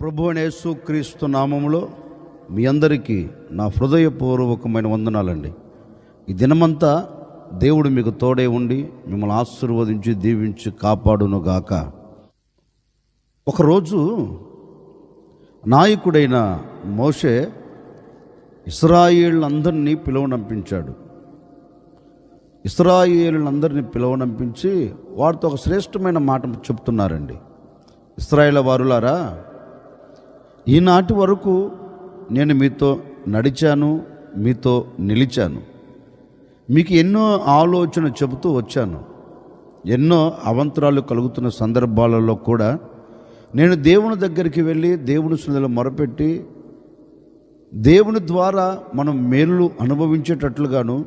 ప్రభు అయిన యేసుక్రీస్తు నామములో మీ అందరికీ నా హృదయపూర్వకమైన వందనాలండి. ఈ దినమంతా దేవుడు మీకు తోడే ఉండి మిమ్మల్ని ఆశీర్వదించి దీవించి కాపాడునుగాక. ఒకరోజు నాయకుడైన మోషే ఇశ్రాయేలులందరినీ పిలువనంపించాడు. ఇశ్రాయేలులందరినీ పిలువనంపించి వారితో ఒక శ్రేష్టమైన మాట చెప్తున్నారండి. ఇశ్రాయేలు వారులారా, ఈనాటి వరకు నేను మీతో నడిచాను, మీతో నిలిచాను, మీకు ఎన్నో ఆలోచన చెబుతూ వచ్చాను. ఎన్నో అవంతరాలు కలుగుతున్న సందర్భాలలో కూడా నేను దేవుని దగ్గరికి వెళ్ళి దేవుని సన్నిధిలో మొరపెట్టి దేవుని ద్వారా మనం మేలు అనుభవించేటట్లుగాను,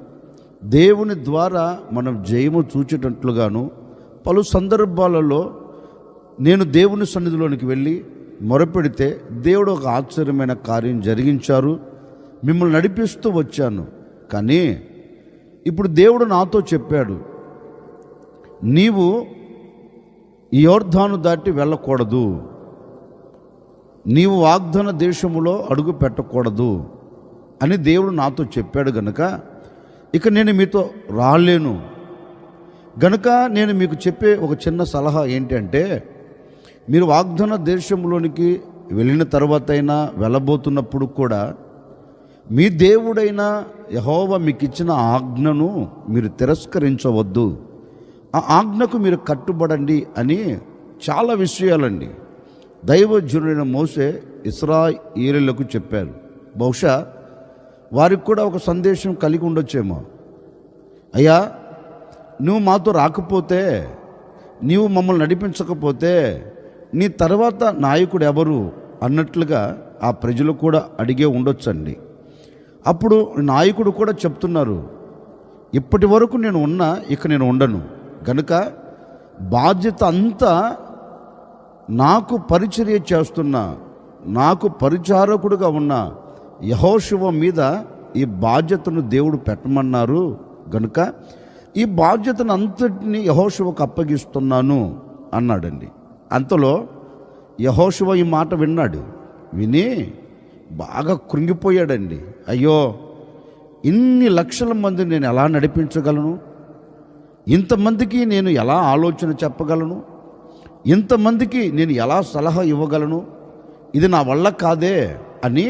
దేవుని ద్వారా మనం జయము చూచేటట్లుగాను పలు సందర్భాలలో నేను దేవుని సన్నిధిలోనికి వెళ్ళి మొరపెడితే దేవుడు ఒక ఆశ్చర్యమైన కార్యం జరిగించారు. మిమ్మల్ని నడిపిస్తూ వచ్చాను. కానీ ఇప్పుడు దేవుడు నాతో చెప్పాడు, నీవు ఈ యోర్దాను దాటి వెళ్ళకూడదు, నీవు వాగ్దాన దేశములో అడుగు పెట్టకూడదు అని దేవుడు నాతో చెప్పాడు. గనుక ఇక నేను మీతో రాలేను. గనుక నేను మీకు చెప్పే ఒక చిన్న సలహా ఏంటంటే, మీరు వాగ్దాన దేశంలోనికి వెళ్ళిన తర్వాత అయినా వెళ్ళబోతున్నప్పుడు కూడా మీ దేవుడైన యెహోవా మీకు ఇచ్చిన ఆజ్ఞను మీరు తిరస్కరించవద్దు, ఆ ఆజ్ఞకు మీరు కట్టుబడండి అని చాలా విషయాలండి దైవజనుడైన మోషే ఇశ్రాయేలీయులకు చెప్పారు. బహుశా వారికి కూడా ఒక సందేశం కలిగి ఉండొచ్చేమో. అయ్యా, నువ్వు మాతో రాకపోతే, నీవు మమ్మల్ని నడిపించకపోతే నీ తర్వాత నాయకుడు ఎవరు అన్నట్లుగా ఆ ప్రజలు కూడా అడిగే ఉండొచ్చండి. అప్పుడు నాయకుడు కూడా చెప్తున్నారు, ఇప్పటి వరకు నేను ఉన్నా, ఇక నేను ఉండను. గనుక బాధ్యత అంతా నాకు పరిచర్య చేస్తున్నా, నాకు పరిచారకుడుగా ఉన్న యెహోషువ మీద ఈ బాధ్యతను దేవుడు పెట్టమన్నారు. గనుక ఈ బాధ్యతను అంతటిని యెహోషువకు అప్పగిస్తున్నాను అన్నాడండి. అంతలో యెహోషువ ఈ మాట విన్నాడు. విని బాగా కృంగిపోయాడండి. అయ్యో, ఇన్ని లక్షల మంది నేను ఎలా నడిపించగలను? ఇంతమందికి నేను ఎలా ఆలోచన చెప్పగలను? ఇంతమందికి నేను ఎలా సలహా ఇవ్వగలను? ఇది నా వల్ల కాదే అని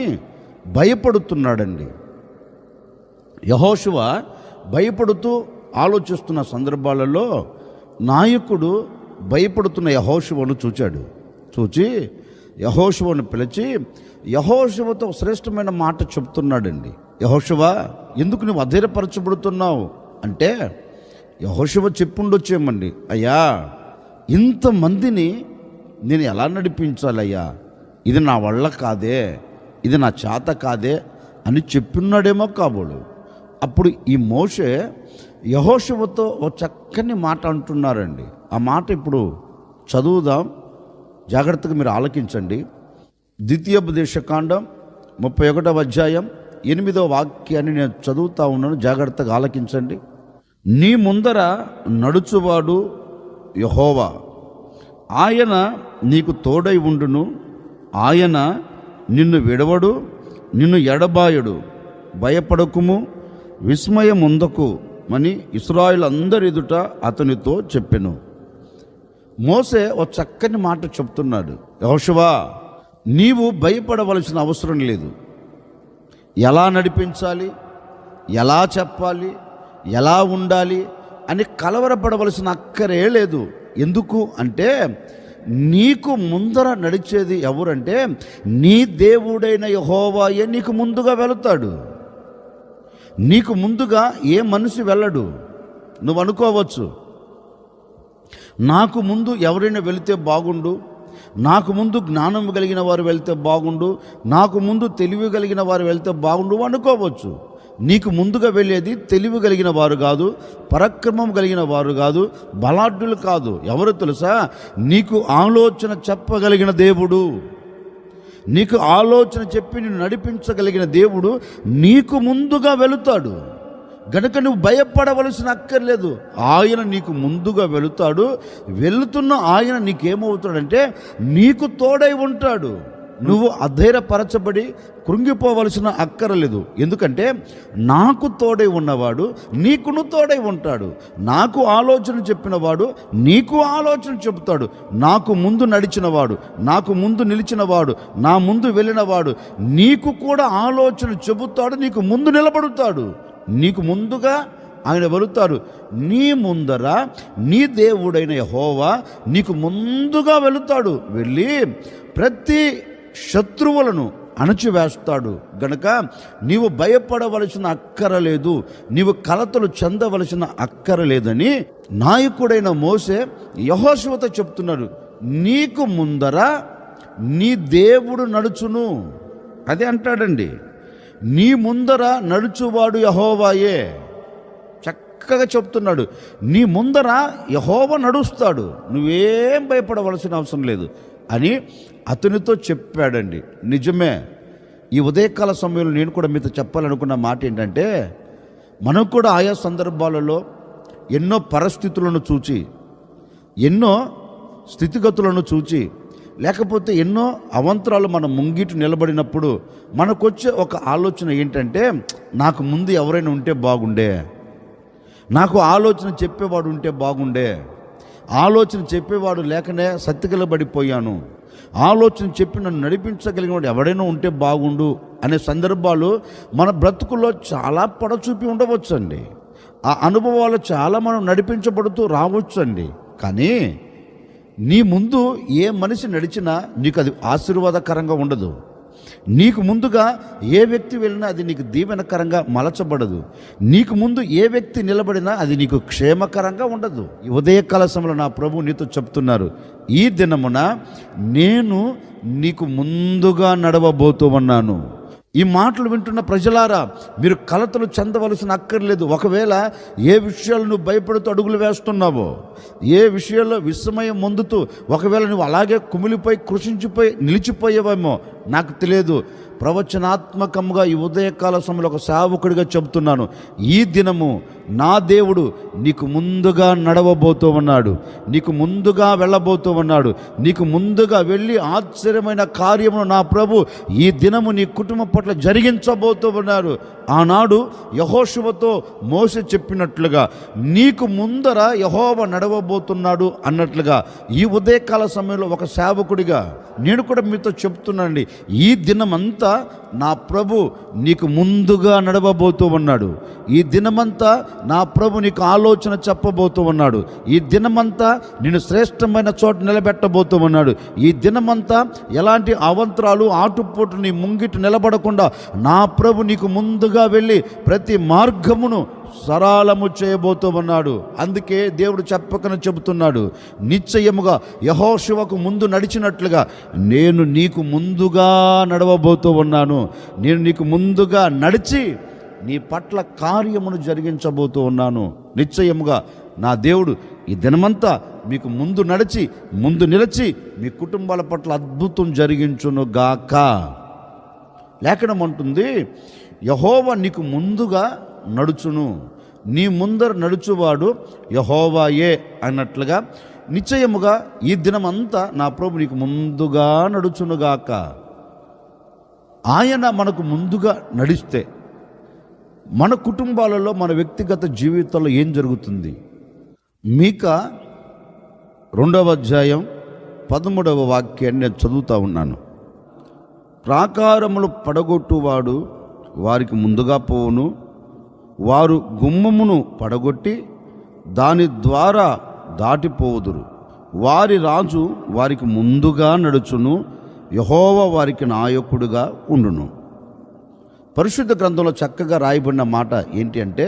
భయపడుతున్నాడండి. యెహోషువ భయపడుతూ ఆలోచిస్తున్న సందర్భాలలో నాయకుడు భయపడుతున్న యెహోషువను చూచాడు. చూచి యెహోషువను పిలిచి యెహోషువతో శ్రేష్టమైన మాట చెప్తున్నాడండి. యెహోషువ, ఎందుకు నువ్వు అధైర్యపరచబడుతున్నావు అంటే, యెహోషువ చెప్పుండొచ్చేమండి, అయ్యా, ఇంతమందిని నేను ఎలా నడిపించాలయ్యా? ఇది నా వల్ల కాదే, ఇది నా చేత కాదే అని చెప్పున్నాడేమో కాబోలు. అప్పుడు ఈ మోషే యెహోషువతో ఒక చక్కని మాట అంటున్నారండి. ఆ మాట ఇప్పుడు చదువుదాం, జాగ్రత్తగా మీరు ఆలకించండి. ద్వితీయోపదేశకాండం 31వ అధ్యాయం 8వ వాక్యాన్ని నేను చదువుతా ఉన్నాను, జాగ్రత్తగా ఆలకించండి. నీ ముందర నడుచువాడు యెహోవా, ఆయన నీకు తోడై ఉండును, ఆయన నిన్ను విడవడు, నిన్ను ఎడబాయడు, భయపడకుము, విస్మయముందకు అని ఇశ్రాయేలు ఎదుట అతనితో చెప్పెను. మోసే ఒక చక్కని మాట చెప్తున్నాడు. యెహోషువ, నీవు భయపడవలసిన అవసరం లేదు. ఎలా నడిపించాలి, ఎలా చెప్పాలి, ఎలా ఉండాలి అని కలవరపడవలసిన అక్కరే లేదు. ఎందుకు అంటే, నీకు ముందర నడిచేది ఎవరంటే నీ దేవుడైన యెహోవాయే నీకు ముందుగా వెళుతాడు. నీకు ముందుగా ఏ మనిషి వెళ్ళడు. నువ్వు అనుకోవచ్చు, నాకు ముందు ఎవరైనా వెళితే బాగుండు, నాకు ముందు జ్ఞానం కలిగిన వారు వెళ్తే బాగుండు, నాకు ముందు తెలివి కలిగిన వారు వెళ్తే బాగుండు అనుకోవచ్చు. నీకు ముందుగా వెళ్ళేది తెలివి కలిగిన వారు కాదు, పరాక్రమం కలిగిన వారు కాదు, బలాఢ్యులు కాదు. ఎవరు తెలుసా? నీకు ఆలోచన చెప్పగలిగిన దేవుడు, నీకు ఆలోచన చెప్పి నిన్ను నడిపించగలిగిన దేవుడు నీకు ముందుగా వెళుతాడు. గనుక నువ్వు భయపడవలసిన అక్కర్లేదు. ఆయన నీకు ముందుగా వెళుతాడు. వెళుతున్న ఆయన నీకేమవుతాడంటే నీకు తోడై ఉంటాడు. నువ్వు అధైర్యపరచబడి కృంగిపోవలసిన అక్కరలేదు. ఎందుకంటే నాకు తోడై ఉన్నవాడు నీకును తోడై ఉంటాడు. నాకు ఆలోచన చెప్పినవాడు నీకు ఆలోచన చెబుతాడు. నాకు ముందు నడిచినవాడు, నాకు ముందు నిలిచినవాడు, నా ముందు వెళ్ళినవాడు నీకు కూడా ఆలోచన చెబుతాడు, నీకు ముందు నిలబడుతాడు. నీకు ముందుగా ఆయన వెళుతాడు. నీ ముందర నీ దేవుడైన యెహోవా నీకు ముందుగా వెళుతాడు. వెళ్ళి ప్రతి శత్రువులను అణచివేస్తాడు. గనుక నీవు భయపడవలసిన అక్కరలేదు, నీవు కలతలు చెందవలసిన అక్కరలేదని నాయకుడైన మోషే యెహోషువతో చెప్తున్నాడు. నీకు ముందర నీ దేవుడు నడుచును. అదే అంటాడండి, నీ ముందర నడుచువాడు యెహోవాయే. చక్కగా చెప్తున్నాడు, నీ ముందర యెహోవా నడుస్తాడు, నువ్వేం భయపడవలసిన అవసరం లేదు అని అతనితో చెప్పాడండి. నిజమే. ఈ ఉదయకాల సమయంలో నేను కూడా మీతో చెప్పాలనుకున్న మాట ఏంటంటే, మనం కూడా ఆయా సందర్భాలలో ఎన్నో పరిస్థితులను చూచి, ఎన్నో స్థితిగతులను చూచి, లేకపోతే ఎన్నో అవంతరాలు మన ముంగిటి నిలబడినప్పుడు మనకొచ్చే ఒక ఆలోచన ఏంటంటే, నాకు ముందు ఎవరైనా ఉంటే బాగుండే, నాకు ఆలోచన చెప్పేవాడు ఉంటే బాగుండే, ఆలోచన చెప్పేవాడు లేకనే సత్తికిలబడిపోయాను, ఆలోచన చెప్పి నన్ను నడిపించగలిగిన వాడు ఎవడైనా ఉంటే బాగుండు అనే సందర్భాలు మన బ్రతుకుల్లో చాలా పడచూపి ఉండవచ్చండి. ఆ అనుభవాలు చాలా మనం నడిపించబడుతూ రావచ్చండి. కానీ నీ ముందు ఏ మనిషి నడిచినా నీకు అది ఆశీర్వాదకరంగా ఉండదు. నీకు ముందుగా ఏ వ్యక్తి వెళ్ళినా అది నీకు దీవెనకరంగా మలచబడదు. నీకు ముందు ఏ వ్యక్తి నిలబడినా అది నీకు క్షేమకరంగా ఉండదు. ఈ ఉదయకాల సమయంలో నా ప్రభు నీతో చెప్తున్నారు, ఈ దినమున నేను నీకు ముందుగా నడవబోతూ ఉన్నాను. ఈ మాటలు వింటున్న ప్రజలారా, మీరు కలతలు చెందవలసిన అక్కర్లేదు. ఒకవేళ ఏ విషయాలు నువ్వు భయపడుతూ అడుగులు వేస్తున్నావో, ఏ విషయాల్లో విస్మయం పొందుతూ ఒకవేళ నువ్వు అలాగే కుమిలిపోయి కృషించిపోయి నిలిచిపోయేవేమో నాకు తెలియదు. ప్రవచనాత్మకంగా ఈ ఉదయకాల సమయంలో ఒక సేవకుడిగా చెబుతున్నాను, ఈ దినము నా దేవుడు నీకు ముందుగా నడవబోతూ ఉన్నాడు, నీకు ముందుగా వెళ్ళబోతూ ఉన్నాడు. నీకు ముందుగా వెళ్ళి ఆశ్చర్యమైన కార్యమును నా ప్రభు ఈ దినము నీ కుటుంబం పట్ల జరిగించబోతూ ఉన్నారు. ఆనాడు యెహోషువతో మోషే చెప్పినట్లుగా నీకు ముందర యెహోవా నడవబోతున్నాడు అన్నట్లుగా ఈ ఉదయకాల సమయంలో ఒక సేవకుడిగా నేను కూడా మీతో చెప్తున్నానండి, ఈ దినమంతా నా ప్రభు నీకు ముందుగా నడవబోతూ ఉన్నాడు. ఈ దినమంతా నా ప్రభు నీకు ఆలోచన చెప్పబోతూ ఉన్నాడు. ఈ దినమంతా నేను శ్రేష్టమైన చోట నిలబెట్టబోతూ ఉన్నాడు. ఈ దినమంతా ఎలాంటి అవంతరాలు ఆటుపోటు నీ ముంగిట నిలబడకుండా నా ప్రభు నీకు ముందుగా వెళ్ళి ప్రతి మార్గమును సరళము చేయబోతూ ఉన్నాడు. అందుకే దేవుడు చెప్పకనే చెబుతున్నాడు, నిశ్చయముగా యెహోషువకు ముందు నడిచినట్లుగా నేను నీకు ముందుగా నడవబోతూ ఉన్నాను. నేను నీకు ముందుగా నడిచి నీ పట్ల కార్యమును జరిగించబోతూ ఉన్నాను. నిశ్చయముగా నా దేవుడు ఈ దినమంతా మీకు ముందు నడిచి ముందు నిలిచి మీ కుటుంబాల పట్ల అద్భుతం జరిగించునుగాక. లేఖనం అంటుంది, యెహోవా నీకు ముందుగా నడుచును, నీ ముందర నడుచువాడు యెహోవాయే అన్నట్లుగా నిశ్చయముగా ఈ దినమంతా నా ప్రభు నీకు ముందుగా నడుచునుగాక. ఆయన మనకు ముందుగా నడిస్తే మన కుటుంబాలలో మన వ్యక్తిగత జీవితంలో ఏం జరుగుతుంది? మీకా 2వ అధ్యాయం 13వ వాక్యాన్ని నేను చదువుతూ ఉన్నాను. ప్రాకారములు పడగొట్టువాడు వారికి ముందుగా పోవును, వారు గుమ్మమును పడగొట్టి దాని ద్వారా దాటిపోవుదురు. వారి రాజు వారికి ముందుగా నడుచును, యెహోవా వారికి నాయకుడుగా ఉండును. పరిశుద్ధ గ్రంథంలో చక్కగా రాయబడిన మాట ఏంటి అంటే,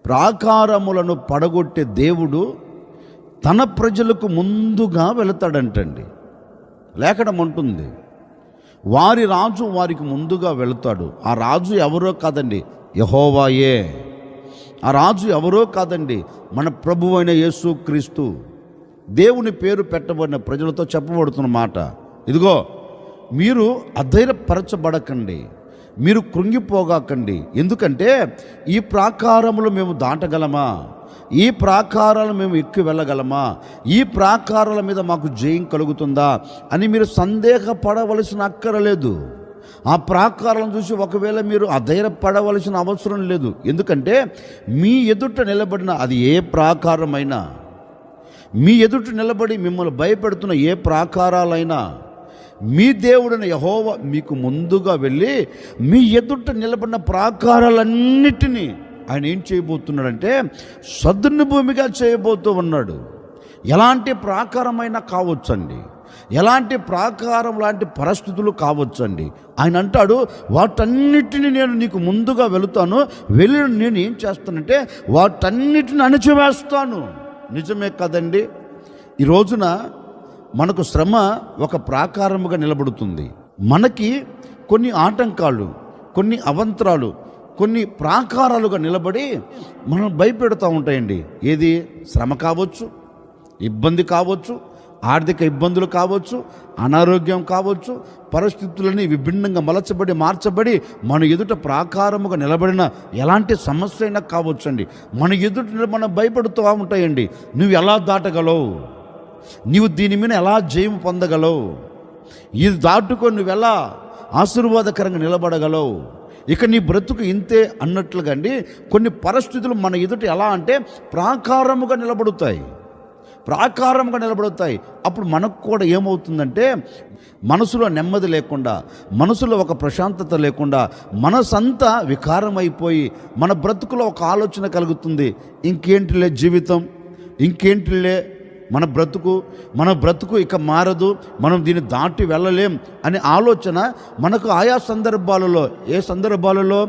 ప్రాకారములను పడగొట్టే దేవుడు తన ప్రజలకు ముందుగా వెళతాడంటండి. లేఖనం అంటుంది, వారి రాజు వారికి ముందుగా వెళతాడు. ఆ రాజు ఎవరో కాదండి, యెహోవాయే. ఆ రాజు ఎవరో కాదండి, మన ప్రభువైన యేసుక్రీస్తు. దేవుని పేరు పెట్టబడిన ప్రజలతో చెప్పబడుతున్న మాట, ఇదిగో మీరు అధైర్యపరచబడకండి, మీరు కృంగిపోగాకండి. ఎందుకంటే ఈ ప్రాకారములు మేము దాటగలమా? ఈ ప్రాకారాలు మేము ఎక్కి వెళ్ళగలమా, ఈ ప్రాకారాల మీద మాకు జయం కలుగుతుందా అని మీరు సందేహపడవలసిన అక్కరలేదు. ఆ ప్రాకారాలను చూసి ఒకవేళ మీరు అధైర్యపడవలసిన అవసరం లేదు. ఎందుకంటే మీ ఎదుట నిలబడిన అది ఏ ప్రాకారమైనా, మీ ఎదుట నిలబడి మిమ్మల్ని భయపెడుతున్న ఏ ప్రాకారాలైనా, మీ దేవుడైన యెహోవా మీకు ముందుగా వెళ్ళి మీ ఎదుట నిలబడిన ప్రాకారాలన్నిటినీ ఆయన ఏం చేయబోతున్నాడంటే సదును భూమిగా చేయబోతూ ఉన్నాడు. ఎలాంటి ప్రాకారమైనా కావచ్చండి, ఎలాంటి ప్రాకారం లాంటి పరిస్థితులు కావచ్చండి. ఆయన అంటాడు, వాటన్నిటిని నేను నీకు ముందుగా వెళుతాను, వెళ్ళి నేను ఏం చేస్తానంటే వాటన్నిటిని అణిచివేస్తాను. నిజమే కదండి. ఈ రోజున మనకు శ్రమ ఒక ప్రాకారముగా నిలబడుతుంది. మనకి కొన్ని ఆటంకాలు, కొన్ని అవంతరాలు, కొన్ని ప్రాకారాలుగా నిలబడి మనం భయపెడుతూ ఉంటాయండి. ఏది? శ్రమ కావచ్చు, ఇబ్బంది కావచ్చు, ఆర్థిక ఇబ్బందులు కావచ్చు, అనారోగ్యం కావచ్చు, పరిస్థితులని విభిన్నంగా మార్చబడి మన ఎదుట ప్రాకారముగా నిలబడిన ఎలాంటి సమస్య అయినా కావచ్చండి. మన ఎదుట మనం భయపడుతూ ఉంటాయండి. నువ్వు ఎలా దాటగలవు, నీవు దీని మీద ఎలా జయం పొందగలవు, ఇది దాటుకొని నువ్వు ఎలా ఆశీర్వాదకరంగా నిలబడగలవు, ఇక నీ బ్రతుకు ఇంతే అన్నట్లుగా అండి కొన్ని పరిస్థితులు మన ఎదుట ఎలా అంటే ప్రాకారముగా నిలబడతాయి. అప్పుడు మనకు కూడా ఏమవుతుందంటే మనసులో నెమ్మది లేకుండా, మనసులో ఒక ప్రశాంతత లేకుండా, మనసంతా వికారమైపోయి మన బ్రతుకులో ఒక ఆలోచన కలుగుతుంది. ఇంకేంటిలే జీవితం, ఇంకేంటిలే మన బ్రతుకు ఇక మారదు, మనం దీన్ని దాటి వెళ్ళలేం అనే ఆలోచన మనకు ఆయా సందర్భాలలో, ఏ సందర్భాలలో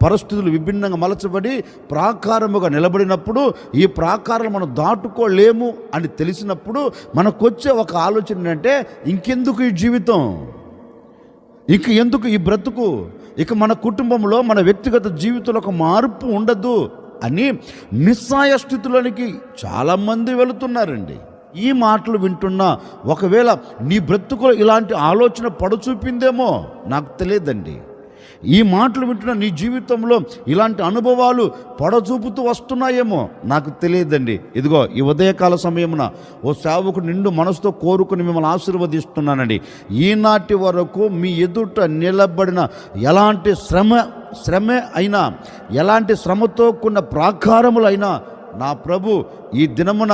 పరిస్థితులు విభిన్నంగా మలచబడి ప్రాకారముగా నిలబడినప్పుడు, ఈ ప్రాకారాలు మనం దాటుకోలేము అని తెలిసినప్పుడు మనకు వచ్చే ఒక ఆలోచన ఏంటంటే ఇంకెందుకు ఈ జీవితం, ఇక ఎందుకు ఈ బ్రతుకు, ఇక మన కుటుంబంలో మన వ్యక్తిగత జీవితంలో ఒక మార్పు ఉండదు అని నిస్సాయ స్థితిలోనికి చాలామంది వెళుతున్నారండి. ఈ మాటలు వింటున్నా ఒకవేళ నీ బ్రతుకులో ఇలాంటి ఆలోచన పడచూపిందేమో నాకు తెలియదండి. ఈ మాటలు వింటున్న నీ జీవితంలో ఇలాంటి అనుభవాలు పడచూపుతూ వస్తున్నాయేమో నాకు తెలియదండి. ఇదిగో ఈ ఉదయకాల సమయమున ఓ సేవకుడు నిండు మనసుతో కోరుకుని మిమ్మల్ని ఆశీర్వదిస్తున్నానండి. ఈనాటి వరకు మీ ఎదుట నిలబడిన ఎలాంటి శ్రమే అయినా, ఎలాంటి శ్రమతో కూడిన ప్రాకారములైనా నా ప్రభు ఈ దినమున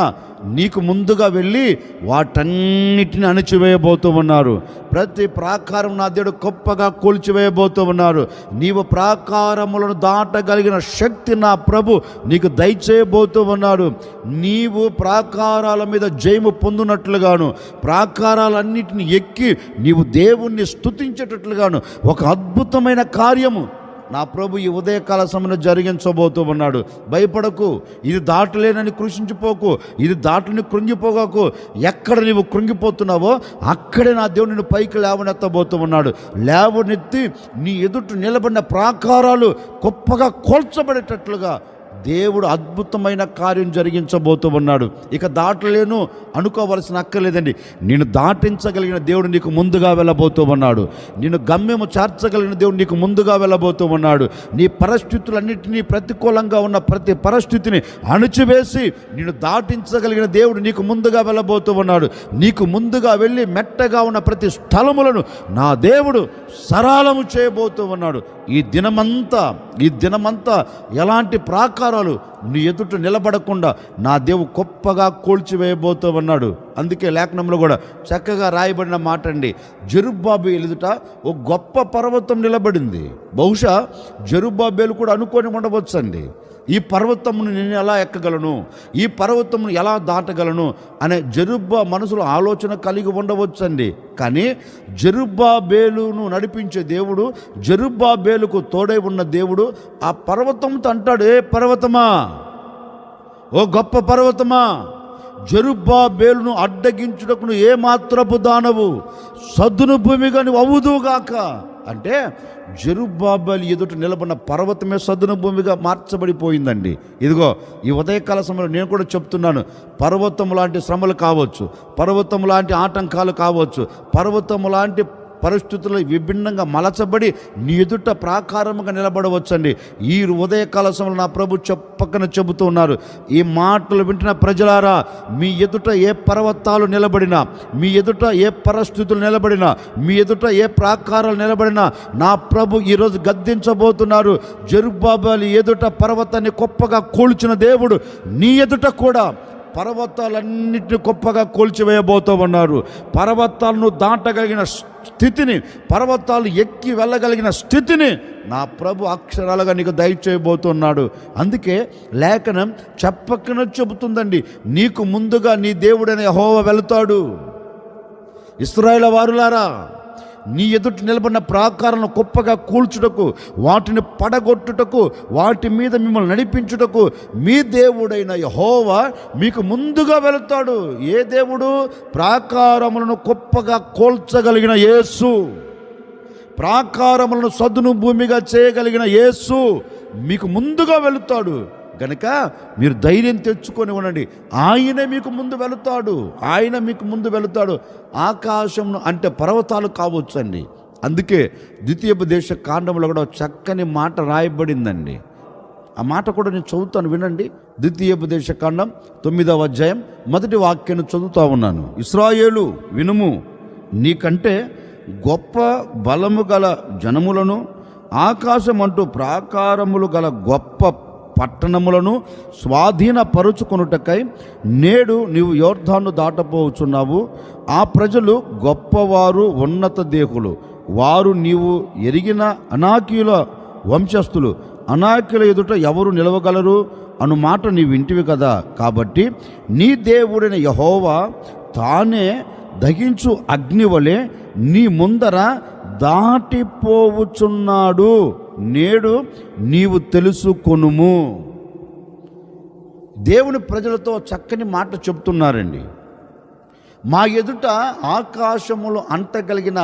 నీకు ముందుగా వెళ్ళి వాటన్నిటిని అణిచివేయబోతూ ఉన్నారు. ప్రతి ప్రాకారం నా దేవుడు గొప్పగా కూల్చివేయబోతూ ఉన్నారు. నీవు ప్రాకారములను దాటగలిగిన శక్తి నా ప్రభు నీకు దయచేయబోతూ ఉన్నాడు. నీవు ప్రాకారాల మీద జయము పొందినట్లుగాను, ప్రాకారాలన్నిటిని ఎక్కి నీవు దేవుణ్ణి స్తుతించేటట్లుగాను ఒక అద్భుతమైన కార్యము నా ప్రభు ఈ ఉదయకాల సమయంలో జరిగించబోతూ ఉన్నాడు. భయపడకు, ఇది దాటలేనని కృషించిపోకు, ఇది దాటుని కృంగిపోగాకు. ఎక్కడ నీవు కృంగిపోతున్నావో అక్కడే నా దేవుడు నిన్ను పైకి లేవనెత్తబోతూ ఉన్నాడు. లేవనెత్తి నీ ఎదుట నిలబడిన ప్రాకారాలు గొప్పగా కోల్చబడేటట్లుగా దేవుడు అద్భుతమైన కార్యం జరిగించబోతూ ఉన్నాడు. ఇక దాటలేను అనుకోవలసిన అక్కర్లేదండి. నేను దాటించగలిగిన దేవుడు నీకు ముందుగా వెళ్ళబోతూ ఉన్నాడు. నేను గమ్యము చేర్చగలిగిన దేవుడు నీకు ముందుగా వెళ్ళబోతూ ఉన్నాడు. నీ పరిస్థితులన్నింటినీ, ప్రతికూలంగా ఉన్న ప్రతి పరిస్థితిని అణిచివేసి నేను దాటించగలిగిన దేవుడు నీకు ముందుగా వెళ్ళబోతూ ఉన్నాడు. నీకు ముందుగా వెళ్ళి మెట్టగా ఉన్న ప్రతి స్థలములను నా దేవుడు సరళము చేయబోతూ ఉన్నాడు. ఈ దినమంతా ఎలాంటి ప్రాకారాలు నీ ఎదుట నిలబడకుండా నా దేవుడు గొప్పగా కూల్చివేయబోతూ ఉన్నాడు. అందుకే లేఖనంలో కూడా చక్కగా రాయబడిన మాట అండి, జెరుబ్బాబేలు ఎదుట ఒక గొప్ప పర్వతం నిలబడింది. బహుశా జెరుబ్బాబేలు కూడా అనుకొని ఉండవచ్చు అండి, ఈ పర్వతమును నేను ఎలా ఎక్కగలను, ఈ పర్వతమును ఎలా దాటగలను అనే మనసులో ఆలోచన కలిగి ఉండవచ్చండి. కానీ జెరుబ్బాబేలును నడిపించే దేవుడు, జెరుబ్బాబేలుకు తోడై ఉన్న దేవుడు ఆ పర్వతంతో అంటాడు, ఏ పర్వతమా, ఓ గొప్ప పర్వతమా, జెరుబ్బాబేలును అడ్డగించుటకు ఏ మాత్రపు దానవు, సద్దును భూమిగా నువ్వు అవుదుగాక అంటే జెరుబ్బాబేలు ఎదుట నిలబడిన పర్వతమే సద్దును భూమిగా మార్చబడిపోయిందండి. ఇదిగో ఈ ఉదయకాల సమయంలో నేను కూడా చెప్తున్నాను, పర్వతం లాంటి శ్రమలు కావచ్చు, పర్వతం లాంటి ఆటంకాలు కావచ్చు, పర్వతం లాంటి పరిస్థితుల్లో విభిన్నంగా మలచబడి నీ ఎదుట ప్రాకారముగా నిలబడవచ్చండి. ఈ ఉదయకాల సమయంలో నా ప్రభు చెప్పకన చెబుతూ ఉన్నారు, ఈ మాటలు వింటున్న ప్రజలారా, మీ ఎదుట ఏ పర్వతాలు నిలబడినా, మీ ఎదుట ఏ పరిస్థితులు నిలబడినా, మీ ఎదుట ఏ ప్రాకారాలు నిలబడినా నా ప్రభు ఈరోజు గద్దించబోతున్నారు. జెరుబ్బాబెలు ఎదుట పర్వతాన్ని గొప్పగా కూల్చిన దేవుడు నీ ఎదుట కూడా పర్వతాలన్నింటినీ గొప్పగా కూల్చివేయబోతూ ఉన్నారు. పర్వతాలను దాటగలిగిన స్థితిని, పర్వతాలు ఎక్కి వెళ్ళగలిగిన స్థితిని నా ప్రభు అక్షరాలుగా నీకు దయచేయబోతున్నాడు. అందుకే లేఖనం చెప్పకనే చెబుతుందండి, నీకు ముందుగా నీ దేవుడైన యెహోవా వెళతాడు. ఇశ్రాయేలు వారులారా, నీ ఎదుట నిలబడిన ప్రాకారాలను గొప్పగా కూల్చుటకు, వాటిని పడగొట్టుటకు, వాటి మీద మిమ్మల్ని నడిపించుటకు మీ దేవుడైన యెహోవా మీకు ముందుగా వెళతాడు. ఏ దేవుడు? ప్రాకారములను గొప్పగా కూల్చగలిగిన యేసు, ప్రాకారములను సదును భూమిగా చేయగలిగిన యేసు మీకు ముందుగా వెళుతాడు. గనుక మీరు ధైర్యం తెచ్చుకొని ఉండండి. ఆయనే మీకు ముందు వెళుతాడు, ఆయన మీకు ముందు వెళుతాడు. ఆకాశం అంటే పర్వతాలు కావచ్చు అండి. అందుకే ద్వితీయోపదేశ కాండంలో కూడా చక్కని మాట రాయబడిందండి. ఆ మాట కూడా నేను చదువుతాను, వినండి. ద్వితీయోపదేశ కాండం 9వ అధ్యాయం 1వ వాక్యాన్ని చదువుతా ఉన్నాను. ఇశ్రాయేలు వినుము, నీకంటే గొప్ప బలము గల జనములను, ఆకాశం అంటూ ప్రాకారములు గల గొప్ప పట్టణములను స్వాధీనపరుచుకొనుటకై నేడు నీవు యోర్దాను దాటపోవచ్చున్నావు. ఆ ప్రజలు గొప్పవారు, ఉన్నత దేహులు, వారు నీవు ఎరిగిన అనాకీయుల వంశస్థులు. అనాకీయుల ఎదుట ఎవరు నిలవగలరు అను మాట నీవు వింటివి కదా. కాబట్టి నీ దేవుడైన యెహోవా తానే దహించు అగ్ని వలె నీ ముందర దాటిపోవుచున్నాడు. నేడు నీవు తెలుసుకొనుము. దేవుని ప్రజలతో చక్కని మాట చెప్తున్నారండి. మా ఎదుట ఆకాశములు అంటగలిగిన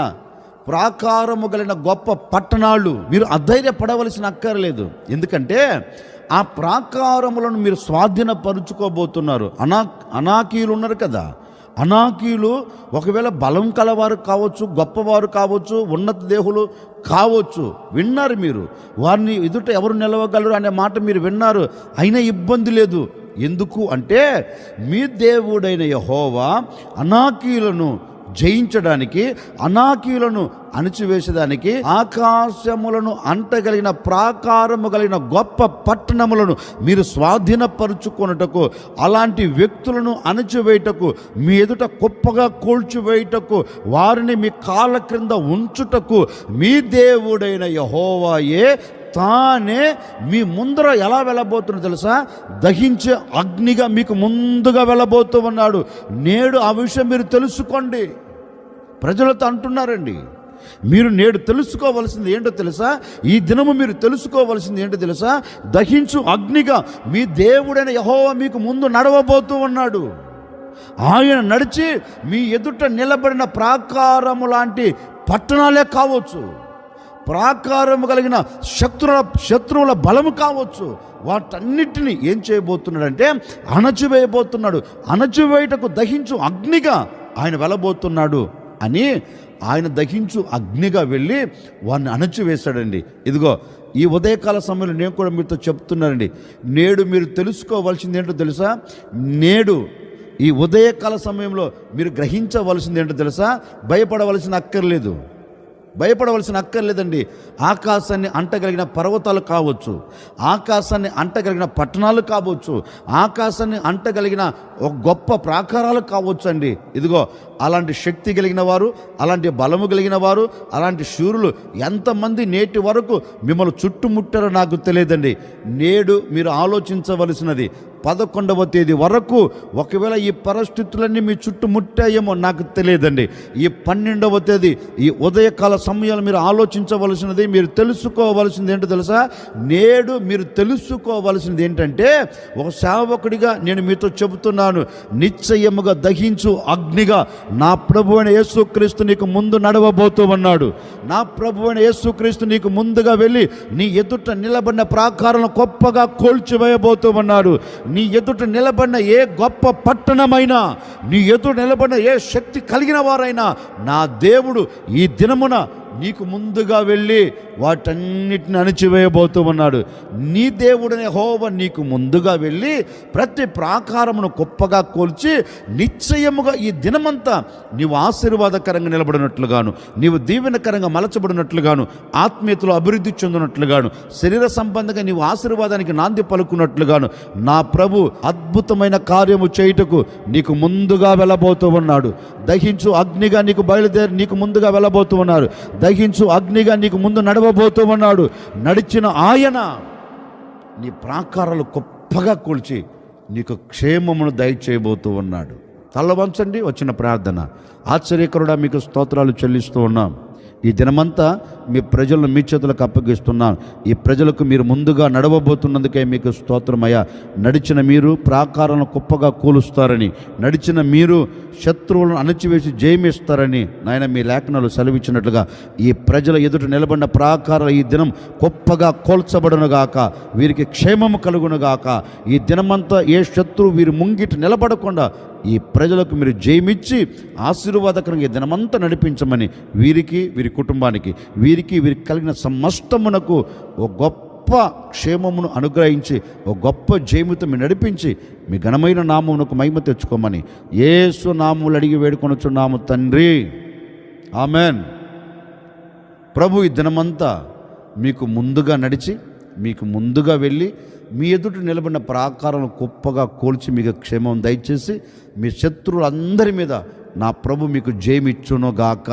ప్రాకారము కలిగిన గొప్ప పట్టణాలు, మీరు అధైర్యపడవలసిన అక్కర్లేదు. ఎందుకంటే ఆ ప్రాకారములను మీరు స్వాధీనపరుచుకోబోతున్నారు. అనాకీయులు ఉన్నారు కదా, అనాకీయులు ఒకవేళ బలం కలవారు కావచ్చు, గొప్పవారు కావచ్చు, ఉన్నత దేహులు కావచ్చు. విన్నారు మీరు, వారిని ఎదుట ఎవరు నిలవగలరు అనే మాట మీరు విన్నారు. అయినా ఇబ్బంది లేదు. ఎందుకు అంటే మీ దేవుడైన యెహోవా అనాకీయులను జయించడానికి, అనాకీయులను అణిచివేసేదానికి ఆకాశములను అంటగలిగిన ప్రాకారము కలిగిన గొప్ప పట్టణములను మీరు స్వాధీనపరుచుకొనుటకు, అలాంటి వ్యక్తులను అణిచివేయుటకు, మీ ఎదుట గొప్పగా కూల్చివేయుటకు, వారిని మీ కాళ్ళ క్రింద ఉంచుటకు మీ దేవుడైన యెహోవాయే తానే మీ ముందర ఎలా వెళ్ళబోతున్నా తెలుసా? దహించే అగ్నిగా మీకు ముందుగా వెళ్ళబోతూ ఉన్నాడు. నేడు ఆ విషయం మీరు తెలుసుకోండి. ప్రజలతో అంటున్నారండి, మీరు నేడు తెలుసుకోవలసింది ఏంటో తెలుసా? ఈ దినము మీరు తెలుసుకోవలసింది ఏంటో తెలుసా? దహించు అగ్నిగా మీ దేవుడైన యెహోవా మీకు ముందు నడవబోతూ ఉన్నాడు. ఆయన నడిచి మీ ఎదుట నిలబడిన ప్రాకారము లాంటి పట్టణాలే కావచ్చు, ప్రాకారము కలిగిన శత్రువుల బలము కావచ్చు, వాటన్నిటిని ఏం చేయబోతున్నాడంటే అణచివేయబోతున్నాడు. అణచివేయటకు దహించు అగ్నిగా ఆయన వెళ్ళబోతున్నాడు అని ఆయన దహించు అగ్నిగా వెళ్ళి వారిని అణచివేశాడండి. ఇదిగో ఈ ఉదయకాల సమయంలో నేను కూడా మీతో చెప్తున్నానండి, నేడు మీరు తెలుసుకోవాల్సింది ఏంటో తెలుసా? నేడు ఈ ఉదయకాల సమయంలో మీరు గ్రహించవలసింది ఏంటో తెలుసా? భయపడవలసిన అక్కర్లేదండి. ఆకాశాన్ని అంటగలిగిన పర్వతాలు కావచ్చు, ఆకాశాన్ని అంటగలిగిన పట్టణాలు కావచ్చు, ఆకాశాన్ని అంటగలిగిన ఒక గొప్ప ప్రాకారాలు కావచ్చు అండి. ఇదిగో అలాంటి శక్తి కలిగిన వారు, అలాంటి బలము కలిగిన వారు, అలాంటి శూరులు ఎంతమంది నేటి వరకు మిమ్మల్ని చుట్టుముట్టారో నాకు తెలియదండి. నేడు మీరు ఆలోచించవలసినది 11వ తేదీ వరకు ఒకవేళ ఈ పరిస్థితులన్నీ మీ చుట్టుముట్టాయేమో నాకు తెలియదండి. ఈ 12వ తేదీ ఈ ఉదయకాల సమయాలు మీరు ఆలోచించవలసినది, మీరు తెలుసుకోవలసింది ఏంటో తెలుసా? నేడు మీరు తెలుసుకోవలసింది ఏంటంటే, ఒక సేవకుడిగా నేను మీతో చెబుతున్నాను, నిశ్చయముగా దహించు అగ్నిగా నా ప్రభు అయిన యేసుక్రీస్తు నీకు ముందు నడవబోతూ ఉన్నాడు. నా ప్రభు అయిన యేసుక్రీస్తు నీకు ముందుగా వెళ్ళి నీ ఎదుట నిలబడిన ప్రాకారాలను గొప్పగా కూల్చివేయబోతూ ఉన్నాడు. నీ ఎదుట నిలబడిన ఏ గొప్ప పట్టణమైనా, నీ ఎదుట నిలబడిన ఏ శక్తి కలిగిన వారైనా, నా దేవుడు ఈ దినమున నీకు ముందుగా వెళ్ళి వాటన్నిటిని అణిచివేయబోతూ ఉన్నాడు. నీ దేవుడనే యెహోవా నీకు ముందుగా వెళ్ళి ప్రతి ప్రాకారమును గొప్పగా కోల్చి నిశ్చయముగా ఈ దినమంతా నీవు ఆశీర్వాదకరంగా నిలబడినట్లుగాను, నీవు దీవెనకరంగా మలచబడినట్లుగాను, ఆత్మీయతలో అభివృద్ధి చెందినట్లుగాను, శరీర సంబంధంగా నీవు ఆశీర్వాదానికి నాంది పలుకున్నట్లుగాను నా ప్రభు అద్భుతమైన కార్యము చేయుటకు నీకు ముందుగా వెళ్ళబోతూ ఉన్నాడు. దహించు అగ్నిగా నీకు బయలుదేరి నీకు ముందుగా వెళ్ళబోతూ ఉన్నారు. దహించు అగ్నిగా నీకు ముందు నడవబోతూ ఉన్నాడు. నడిచిన ఆయన నీ ప్రాకారాలు గొప్పగా కూల్చి నీకు క్షేమమును దయచేయబోతూ ఉన్నాడు. తల వంచండి, వచ్చిన ప్రార్థన. ఆశ్చర్యకరుడా, మీకు స్తోత్రాలు చెల్లిస్తూ ఉన్నాం. ఈ దినమంతా మీ ప్రజలను మీ చేతులకు అప్పగిస్తున్నాం. ఈ ప్రజలకు మీరు ముందుగా నడవబోతున్నందుకే మీకు స్తోత్రమయ్యా. నడిచిన మీరు ప్రాకారాలను కుప్పగా కూలుస్తారని, నడిచిన మీరు శత్రువులను అణచివేసి జయమిస్తారని నాయన మీ లేఖనాలు సెలవిచ్చినట్లుగా ఈ ప్రజల ఎదుట నిలబడిన ప్రాకారాలు ఈ దినం గొప్పగా కోల్చబడునుగాక, వీరికి క్షేమము కలుగునుగాక. ఈ దినమంతా ఏ శత్రువు వీరి ముంగిటి నిలబడకుండా ఈ ప్రజలకు మీరు జయమిచ్చి ఆశీర్వాదకరంగా ఈ దినమంతా నడిపించమని వీరికి, వీరి కుటుంబానికి, వీరికి కలిగిన సమస్తమునకు ఓ గొప్ప క్షేమమును అనుగ్రహించి ఓ గొప్ప జయముతో మీరు నడిపించి మీ ఘనమైన నామమునకు మహిమ తెచ్చుకోమని యేసు నామములు అడిగి వేడుకొనుచున్నాము తండ్రి, ఆమెన్. ప్రభు ఈ దినమంతా మీకు ముందుగా నడిచి మీకు ముందుగా వెళ్ళి మీ ఎదుట నిలబడిన ప్రాకారం గొప్పగా కోల్చి మీకు క్షేమం దయచేసి మీ శత్రువులందరి మీద నా ప్రభు మీకు జయమిచ్చును గాక.